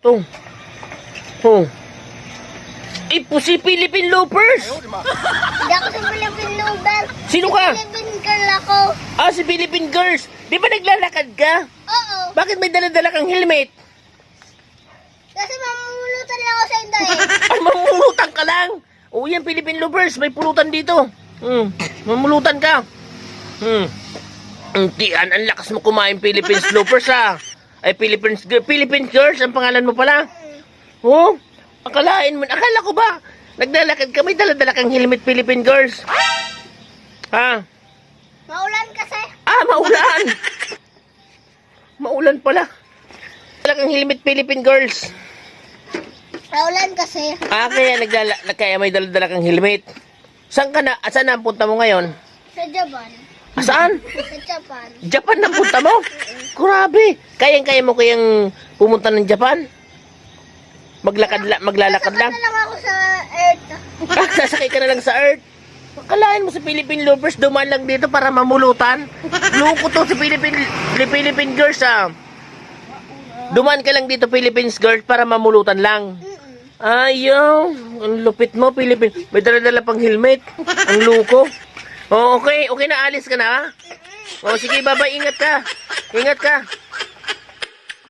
To. Oh. Si Philippine Loopers. Hindi ako sa Philippine Lover. Sino ka? Philippine girl ako. Si Philippine Girls. Di ba naglalakad ka? Oo. Bakit may dala-dala kang helmet? Kasi mamumulutan lang ako sa inyo eh. Ay, mamulutan ka lang. Yan, Philippine Lovers. May pulutan dito. Mamulutan ka. Tian, ang lakas mo kumain, Philippines Lovers, ha? Ay, Philippine Girls, ang pangalan mo pala. Oh, akalain mo. Akala ko ba, naglalakad ka, may dala-dala kang helmet, Philippine Girls. Ha? Maulan kasi. Maulan. Maulan pala. Dala kang helmet, Philippine Girls. Maulan kasi. Kaya may dala-dala kang helmet. Saan na ang punta mo ngayon? Sa Japan. Saan? Sa Japan. Japan na punta mo? Grabe. Kayang-kaya mo kayang pumunta ng Japan? Maglalakad lang? Sasakay na lang ako sa Earth. Sasakay ka na lang sa Earth? Kalahin mo sa Philippine Lovers, dumaan lang dito para mamulutan. Loko to si Philippine Girls, ha? Dumaan ka lang dito, Philippines Girls, para mamulutan lang. Ayaw. Ang lupit mo, Philippine. May dala-dala pang helmet. Ang loko. Okay na, alis ka na, ha? Sige, bye-bye. Ingat ka.